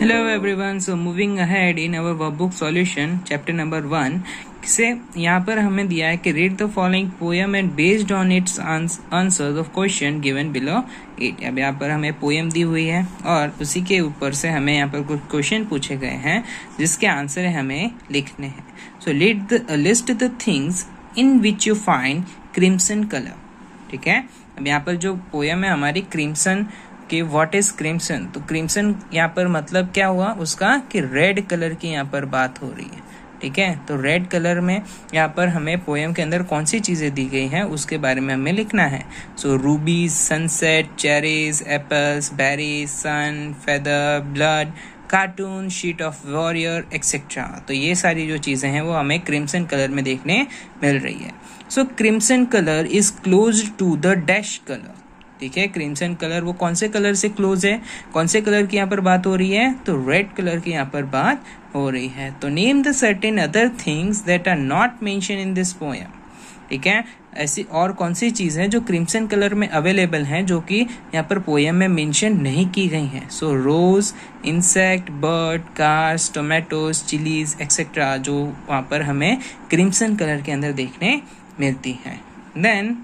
Hello everyone. So moving ahead in our workbook solution, chapter number 1 से यहाँ पर हमें दिया है कि read the following poem and based on its answers of question given below it. अब यहाँ पर हमें poem दी हुई है और उसी के ऊपर से हमें यहाँ पर कुछ क्वेश्चन पूछे गए हैं जिसके आंसर हमें लिखने हैं. So list the things in which you find crimson color. ठीक है. अब यहाँ पर जो पोएम है हमारी क्रिम्सन कि व्हाट इज क्रिम्सन, तो क्रिम्सन यहाँ पर मतलब क्या हुआ उसका कि रेड कलर की यहाँ पर बात हो रही है. ठीक है, तो रेड कलर में यहाँ पर हमें पोएम के अंदर कौन सी चीजें दी गई हैं उसके बारे में हमें लिखना है. So rubies, sunset, cherries, apples, berries, sun, feather, blood, cartoon, sheet of warrior etcetera. तो ये सारी जो चीजें हैं वो हमें क्रिम्सन कलर में देखने मिल रही है. So crimson colour is close to the dash colour. ठीक है, क्रिम्सन कलर वो कौन से कलर से क्लोज है, कौन से कलर की यहाँ पर बात हो रही है, तो रेड कलर की यहाँ पर बात हो रही है. तो name the certain other things that are not mention in this poem. ठीक है, ऐसी और कौन सी चीज है जो क्रिम्सन कलर में अवेलेबल हैं जो कि यहाँ पर पोएम में मेंशन नहीं की गई हैं. So rose, insect, bird, cars, tomatoes, chillies etcetera जो वहाँ पर हमें क्रिम्सन कलर के अंदर देखने मिलती हैं. देन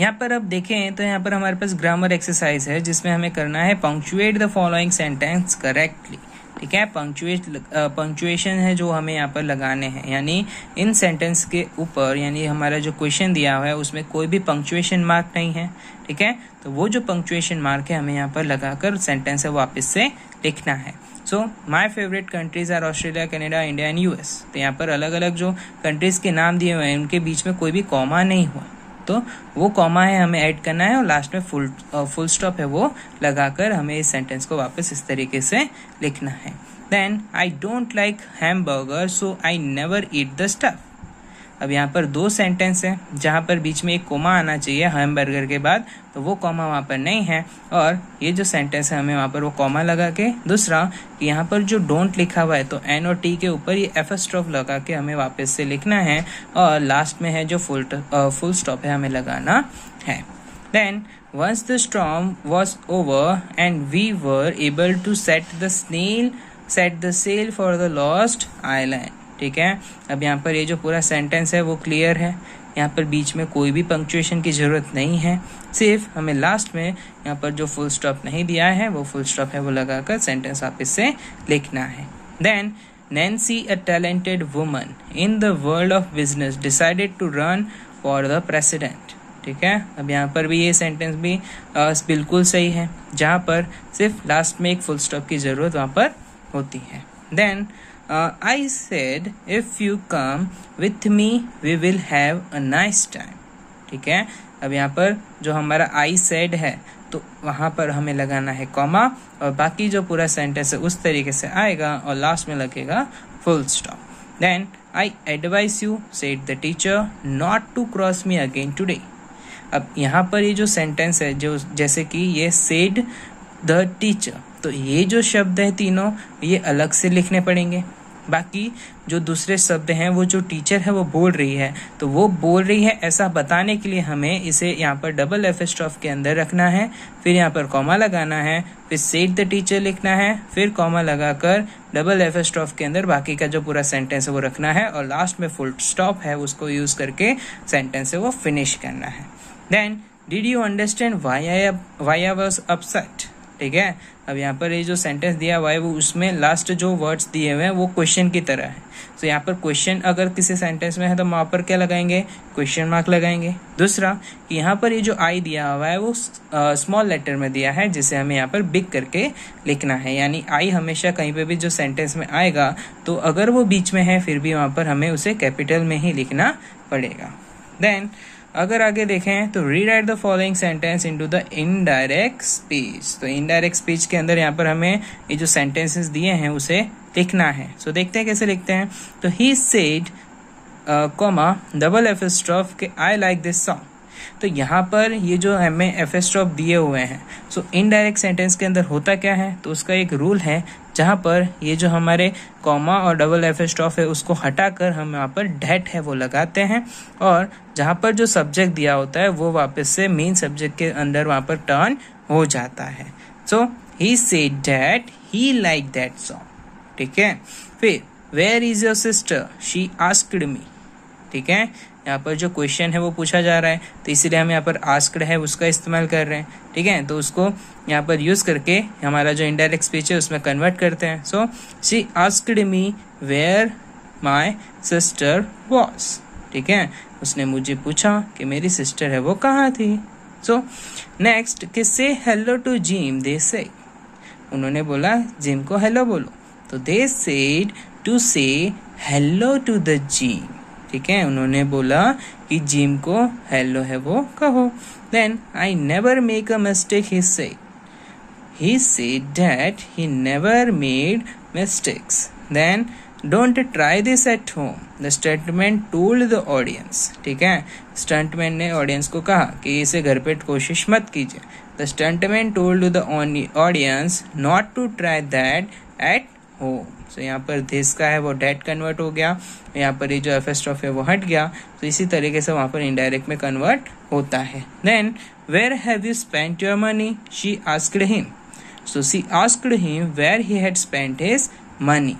यहाँ पर अब देखें तो यहाँ पर हमारे पास ग्रामर एक्सरसाइज है जिसमें हमें करना है punctuate the following sentence correctly. ठीक है, पंक्चुएशन है जो हमें यहाँ पर लगाने हैं, यानी इन सेंटेंस के ऊपर यानी हमारा जो क्वेश्चन दिया हुआ है उसमें कोई भी पंक्चुएशन मार्क नहीं है. ठीक है, तो वो जो पंक्चुएशन मार्क है हमें यहाँ पर लगाकर सेंटेंस है वापस से लिखना है. So my favourite countries are Australia, Canada, India and US. तो यहाँ पर अलग अलग जो कंट्रीज के नाम दिए हुए हैं उनके बीच में कोई भी कॉमा नहीं हुआ, तो वो कॉमा है हमें ऐड करना है और लास्ट में फुल स्टॉप है वो लगाकर हमें इस सेंटेंस को वापस इस तरीके से लिखना है. Then I don't like hamburger so I never eat the stuff. अब यहाँ पर दो सेंटेंस है जहाँ पर बीच में एक कॉमा आना चाहिए हैमबर्गर के बाद, तो वो कॉमा वहाँ पर नहीं है और ये जो सेंटेंस है हमें वहाँ पर वो कॉमा लगा के, दूसरा कि यहाँ पर जो डोंट लिखा हुआ है तो एन और टी के ऊपर ये एफस्ट्रॉफ लगा के हमें वापस से लिखना है और लास्ट में है जो फुल स्टॉप है हमें लगाना है. Then once the storm was over and we were able to set the sail for the lost island. ठीक है, अब यहाँ पर ये जो पूरा सेंटेंस है वो क्लियर है, यहाँ पर बीच में कोई भी पंक्चुएशन की जरूरत नहीं है, सिर्फ हमें लास्ट में यहाँ पर जो फुल स्टॉप नहीं दिया है वो फुल स्टॉप है वो लगाकर सेंटेंस वापस से लिखना है. Then Nancy, a talented woman in the world of business, decided to run for the president. ठीक है, अब यहाँ पर भी ये सेंटेंस भी बिल्कुल सही है जहाँ पर सिर्फ लास्ट में एक फुल स्टॉप की जरूरत वहाँ पर होती है. Then I said if you come with me we will have a nice time. ठीक है, अब यहाँ पर जो हमारा I said है तो वहाँ पर हमें लगाना है कॉमा और बाकी जो पूरा सेंटेंस है उस तरीके से आएगा और लास्ट में लगेगा full stop. Then I advise you said the teacher not to cross me again today. अब यहाँ पर ये जो सेंटेंस है जो जैसे कि ये said the teacher, तो ये जो शब्द है तीनों ये अलग से लिखने पड़ेंगे. बाकी जो दूसरे शब्द हैं वो जो टीचर है वो बोल रही है तो वो बोल रही है ऐसा बताने के लिए हमें इसे यहाँ पर डबल एफस्ट्रॉफ के अंदर रखना है, फिर यहाँ पर कॉमा लगाना है, फिर सेड द टीचर लिखना है, फिर कॉमा लगाकर डबल एफस्ट्रॉफ के अंदर बाकी का जो पूरा सेंटेंस है वो रखना है और लास्ट में फुल स्टॉप है उसको यूज करके सेंटेंस है वो फिनिश करना है. Then did you understand why I was upset. ठीक है, अब यहाँ पर ये जो सेंटेंस दिया हुआ है वो उसमें लास्ट जो वर्ड्स दिए हुए हैं वो क्वेश्चन की तरह है. तो यहाँ पर क्वेश्चन अगर किसी सेंटेंस में है तो वहाँ पर क्या लगाएंगे, क्वेश्चन मार्क लगाएंगे. दूसरा कि यहाँ पर ये जो आई दिया हुआ है वो स्मॉल लेटर में दिया है जिसे हमें यहाँ पर बिग करके लिखना है, यानी आई हमेशा कहीं पे भी जो सेंटेंस में आएगा तो अगर वो बीच में है फिर भी वहाँ पर हमें उसे कैपिटल में ही लिखना पड़ेगा. देन अगर आगे देखें तो rewrite the following sentence into the indirect speech. तो इनडायरेक्ट स्पीच के अंदर यहाँ पर हमें ये जो सेंटेंसेस दिए हैं उसे लिखना है. सो देखते हैं कैसे लिखते हैं. तो ही सेड कॉमा डबल एफस्ट्रॉफ के आई लाइक दिस सॉन्ग. तो यहाँ पर ये जो हमें एफस्ट्रॉफ दिए हुए हैं सो इनडायरेक्ट सेंटेंस के अंदर होता क्या है, तो उसका एक रूल है जहाँ पर ये जो हमारे कॉमा और डबल एफस्ट्रॉफ है उसको हटाकर हम यहाँ पर डेट है वो लगाते हैं और जहाँ पर जो सब्जेक्ट दिया होता है वो वापस से मेन सब्जेक्ट के अंदर वहाँ पर टर्न हो जाता है. सो he said that he liked that song. ठीक है. फिर where is your sister? She asked me. ठीक है. यहाँ पर जो क्वेश्चन है वो पूछा जा रहा है, तो इसीलिए हम यहाँ पर आस्क्ड है उसका इस्तेमाल कर रहे हैं. ठीक है, तो उसको यहाँ पर यूज करके हमारा जो इनडायरेक्ट स्पीच है उसमें कन्वर्ट करते हैं. So she asked me where my sister was. ठीक है, उसने मुझे पूछा कि मेरी सिस्टर है वो कहाँ थी. सो नेक्स्ट कि से हेलो टू जिम. दे से, उन्होंने बोला जिम को हेलो बोलो. तो दे सेड टू से हेलो टू द जिम. ठीक है, उन्होंने बोला कि जिम को हेलो है वो कहो. Then I never make a mistake. He said that he never made mistakes. Then don't try this at home. The stuntman told the audience. ठीक है, स्टंटमैन ने ऑडियंस को कहा कि इसे घर पे कोशिश मत कीजिए. The stuntman told the audience not to try that at home. So यहाँ पर दिस का है वो डेट कन्वर्ट हो गया, यहाँ पर ये जो एफएस्ट्रॉफ है वो हट गया. तो इसी तरीके से वहां पर इनडायरेक्ट में कन्वर्ट होता है. Then where have you spent your money. She asked him. So she asked him where he had spent his money.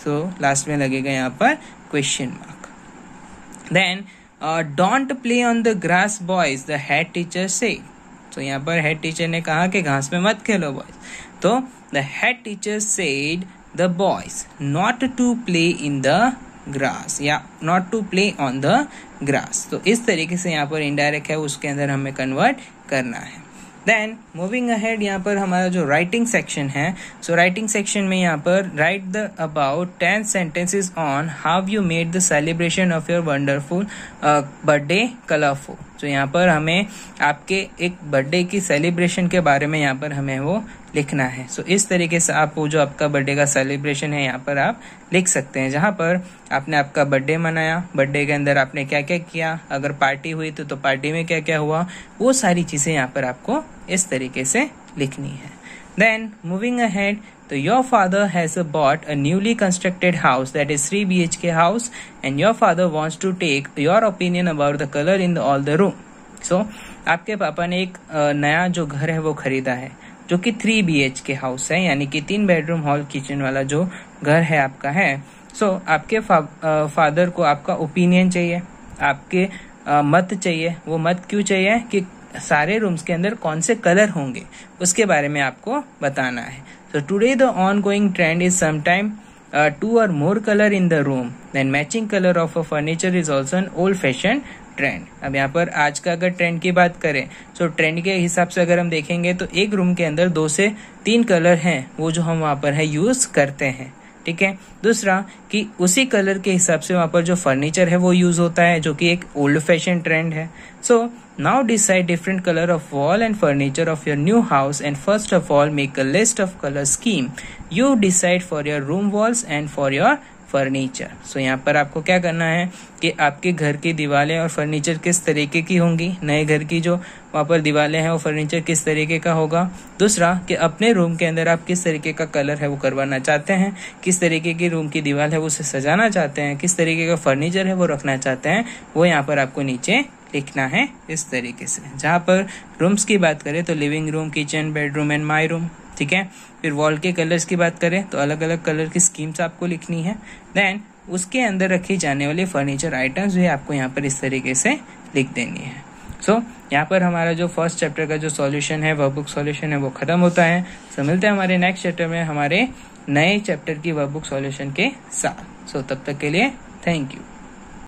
So last में लगेगा यहाँ पर question mark. Then don't play on the grass boys, the head teacher से. तो यहाँ पर head teacher ने कहा कि घास में मत खेलो बॉयज. तो the head teacher said the boys not to play in the grass या not to play on the grass. तो इस तरीके से यहाँ पर इनडायरेक्ट है उसके अंदर हमें कन्वर्ट करना है. देन मूविंग अहेड, यहाँ पर हमारा जो राइटिंग सेक्शन है, सो राइटिंग सेक्शन में यहाँ पर right the about 10 sentences on how you made the celebration of your wonderful birthday colorful. तो यहाँ पर हमें आपके एक बर्थडे की सेलिब्रेशन के बारे में यहाँ पर हमें वो लिखना है. सो इस तरीके से आप वो जो आपका बर्थडे का सेलिब्रेशन है यहाँ पर आप लिख सकते हैं, जहाँ पर आपने आपका बर्थडे मनाया, बर्थडे के अंदर आपने क्या क्या किया, अगर पार्टी हुई तो पार्टी में क्या क्या हुआ, वो सारी चीजें यहाँ पर आपको इस तरीके से लिखनी है. देन मूविंग अहेड, तो your father has bought a newly constructed house that is 3 BHK house and your father wants to take your opinion about the colour in all the room. So आपके पापा ने एक नया जो घर है वो खरीदा है जो कि 3 BHK हाउस है, यानी कि 3 बेडरूम हॉल किचन वाला जो घर है आपका है. सो आपके फादर को आपका ओपिनियन चाहिए, आपके मत चाहिए. वो मत क्यों चाहिए कि सारे रूम्स के अंदर कौन से कलर होंगे उसके बारे में आपको बताना है. So today the ongoing trend is sometime 2 or more color in the room. Then matching color of a furniture is also an old-fashioned trend. अब यहाँ पर आज का अगर ट्रेंड की बात करें, तो ट्रेंड के हिसाब से अगर हम देखेंगे तो एक रूम के अंदर 2 से 3 कलर हैं वो जो हम वहाँ पर है यूज करते हैं. ठीक है, दूसरा कि उसी कलर के हिसाब से वहाँ पर जो फर्नीचर है वो यूज होता है, जो कि एक ओल्ड फैशन ट्रेंड है. सो now decide different color of wall and furniture of your new house and first of all make a list of color scheme you decide for your room walls and for your furniture. So यहाँ पर आपको क्या करना है कि आपके घर की दीवारें और फर्नीचर किस तरीके की होंगी, नए घर की जो वहाँ पर दीवारें हैं वो फर्नीचर किस तरीके का होगा. दूसरा कि अपने रूम के अंदर आप किस तरीके का कलर है वो करवाना चाहते हैं, किस तरीके की रूम की दीवार है वो उसे सजाना चाहते हैं, किस तरीके का फर्नीचर है वो रखना चाहते हैं, वो यहाँ पर आपको नीचे लिखना है इस तरीके से. जहाँ पर रूम्स की बात करें तो living room, kitchen, bedroom and my room. ठीक है, फिर वॉल के कलर्स की बात करें तो अलग अलग कलर की स्कीम्स आपको लिखनी है. देन उसके अंदर रखी जाने वाली फर्नीचर आइटम्स भी आपको यहाँ पर इस तरीके से लिख देनी है. सो यहाँ पर हमारा जो फर्स्ट चैप्टर का जो सॉल्यूशन है, वर्कबुक सॉल्यूशन है, वो खत्म होता है. सो मिलते हैं हमारे नेक्स्ट चैप्टर में हमारे नए चैप्टर की वर्कबुक सॉल्यूशन के साथ. सो तब तक के लिए थैंक यू.